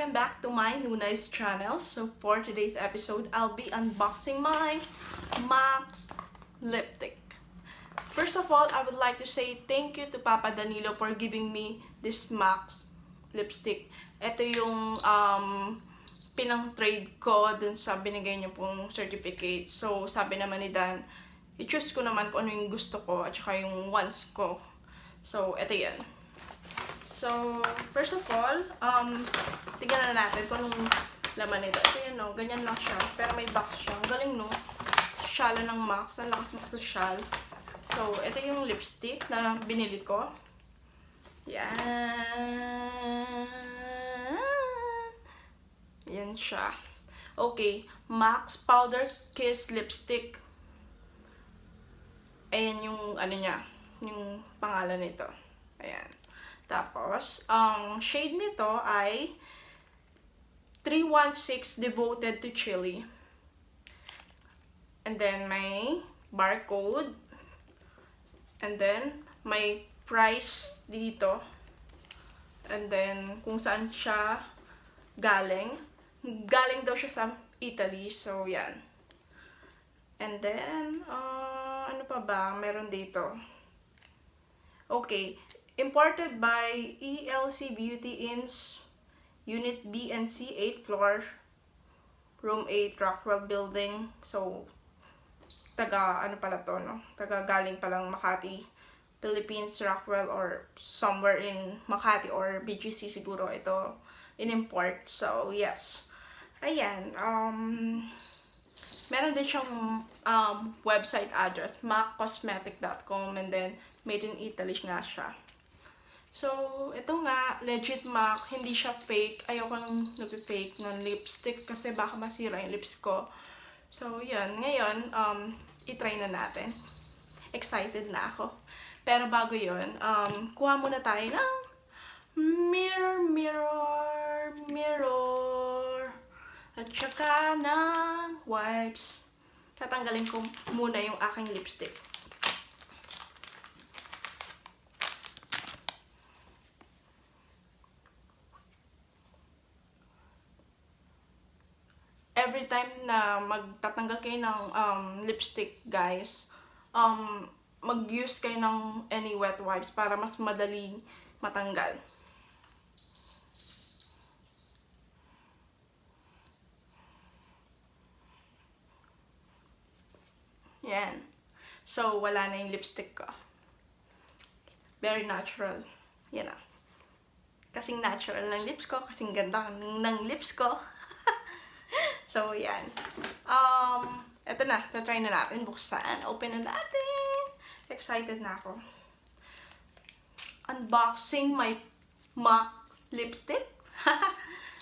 Welcome back to my Nunay's channel. So for today's episode, I'll be unboxing my MAC's lipstick. First of all, I would like to say thank you to Papa Danilo for giving me this MAC's lipstick. Ito yung pinang-trade ko dun sa binigay niyo pong certificate. So sabi naman ni Dan, i-choose ko naman kung ano yung gusto ko at saka yung wants ko. So ito yan. So, first of all, tignan na natin kung anong laman nito. Ito yan, no? Ganyan lang siya. Pero may box siya. Ang galing, no? Shala ng MAC's. Ang lakas mo sa shal. So, ito yung lipstick na binili ko. Yan. Yan siya. Okay. MAC's powderkisslipstick. Ayan yung, ano niya, yung pangalan nito. Ayan. Tapos, ang shade nito ay 316 Devoted to Chili. And then, may barcode. And then, may price dito. And then, kung saan siya galing. Galing daw siya sa Italy. So, yan. And then, ano pa ba? Meron dito. Okay. Imported by ELC Beauty Inns, Unit B and C, 8th floor, Room 8, Rockwell Building. So, ano pala to, no? Galing palang Makati, Philippines, Rockwell, or somewhere in Makati or BGC siguro ito in-import. So, yes. Ayan. Meron din siyang website address, maccosmetics.com, and then made in Italy nga siya. So, ito nga, legit MAC, hindi siya fake. Ayoko nang nag-fake ng lipstick kasi baka masira yung lips ko. So, yan. Ngayon, itry na natin. Excited na ako. Pero bago yun, kuha muna tayo ng mirror. At saka ng wipes. Tatanggalin ko muna yung aking lipstick. Every time na magtatanggal kayo ng lipstick, guys, mag-use kayo ng any wet wipes para mas madali matanggal. Yan. So, wala na yung lipstick ko. Very natural. Yan na. Kasing natural ng lips ko, kasing ganda ng lips ko. So, yan. Eto na. Try na natin. Buksan. Open na natin. Excited na ako. Unboxing my MAC lipstick.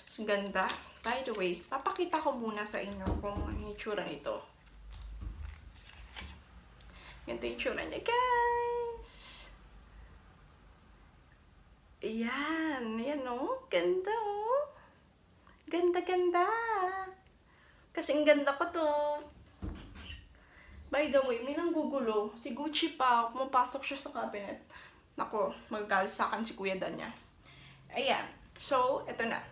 So, ganda. By the way, papakita ko muna sa inyo kung ano yung itsura nito. Ganito yung itsura niya, guys. Ayan. Ayan, oh. Ganda, oh. Ganda-ganda. Kasing ganda ko to. By the way, may nanggugulo. Si Gucci pa, pumapasok siya sa cabinet. Nako, magagalit sa akin si Kuya Danya. Ayan. So, eto na.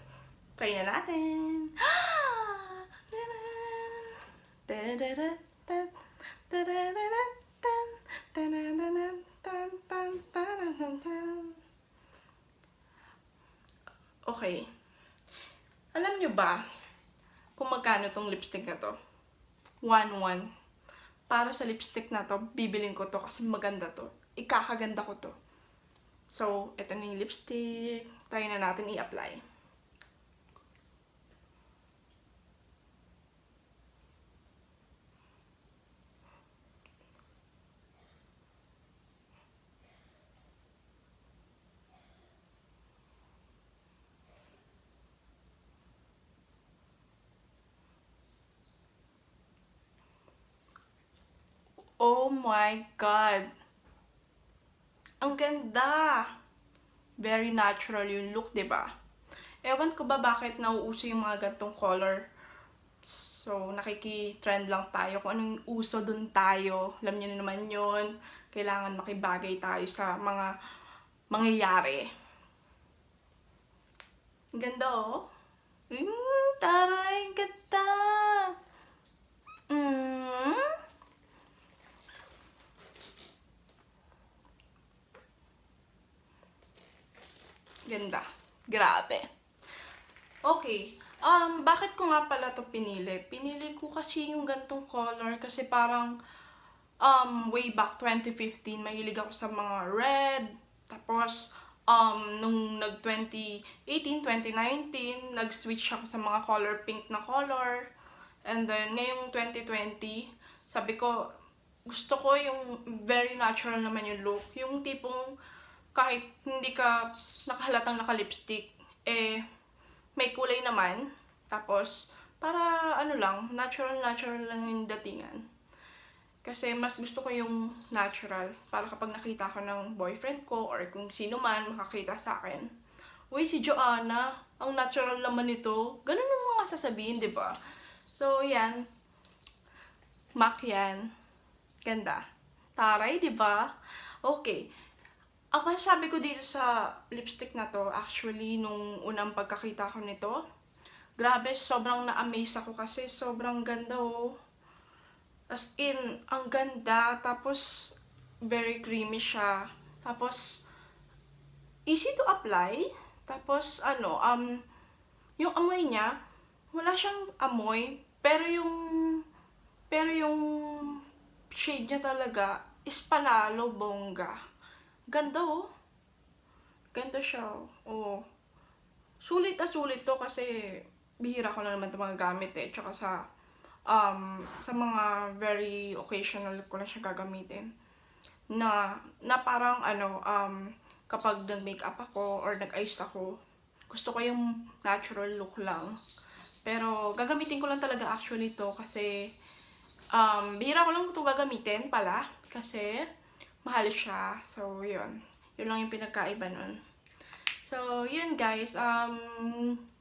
Try na natin. Okay. Alam nyo ba kung magkano tong lipstick na to? 1-1. Para sa lipstick na to, bibiling ko to kasi maganda to. Ikakaganda ko to. So, ito na yung lipstick. Try na natin i-apply. Oh my God! Ang ganda! Very natural yung look, diba? Ewan ko ba bakit nauuso yung mga gantong color. So, nakiki-trend lang tayo. Kung anong uso dun tayo. Alam niyo na naman yun. Kailangan makibagay tayo sa mga mangyayari. Ang ganda, oh. Taray, ganda! Mm. Ganda. Grabe. Okay. Bakit ko nga pala to pinili? Pinili ko kasi yung gantong color kasi parang way back 2015, mahilig ako sa mga red. Tapos, nung nag 2019, nag-switch ako sa mga color pink na color. And then, ngayong 2020, sabi ko, gusto ko yung very natural naman yung look. Yung tipong kahit hindi ka nakahalatang naka-lipstick, eh, may kulay naman. Tapos, para ano lang, natural lang yung datingan. Kasi mas gusto ko yung natural. Para kapag nakita ko ng boyfriend ko or kung sino man makakita sa akin, uy, si Joanna, ang natural naman nito. Ganun yung mga sasabihin, di ba? So, yan. MAC yan. Ganda. Taray, di ba? Okay. Ang masasabi ko dito sa lipstick na to, actually, nung unang pagkakita ko nito, grabe, sobrang na-amaze ako kasi sobrang ganda, oh. As in, ang ganda. Tapos, very creamy siya. Tapos, easy to apply. Tapos, yung amoy niya, wala siyang amoy, pero yung shade niya talaga is panalo, bongga. Ganda, oh. Ganda siya, oh. Sulit to kasi bihira ko na naman ito mga gamit eh. Tsaka sa mga very occasional ko lang siya gagamitin. Na parang kapag nag-makeup ako or nag-eyes ako, gusto ko yung natural look lang. Pero gagamitin ko lang talaga actually to kasi bihira ko lang ito gagamitin pala kasi mahal siya. So, yun. Yun lang yung pinagkaiba nun. So, yun guys.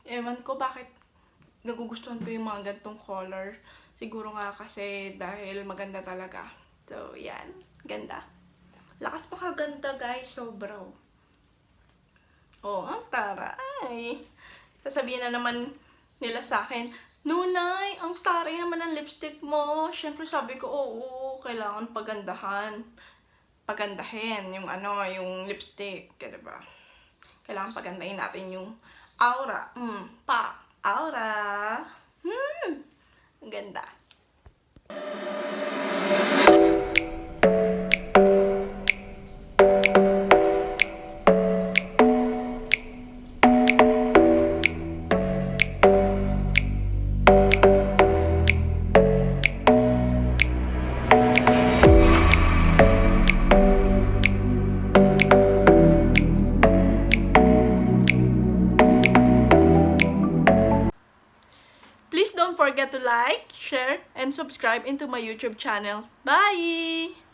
Ewan ko bakit nagugustuhan ko yung mga gantong color. Siguro nga kasi dahil maganda talaga. So, yan. Ganda. Lakas pa kaganda guys. Sobra. Oh, ang taray. Sasabihin na naman nila sa akin, Nunay, ang taray naman ng lipstick mo. Siyempre sabi ko, oo, kailangan pagandahin yung yung lipstick, diba? Kailangan pagandahin natin yung aura. Aura. Ang ganda. Please don't forget to like, share, and subscribe into my YouTube channel. Bye!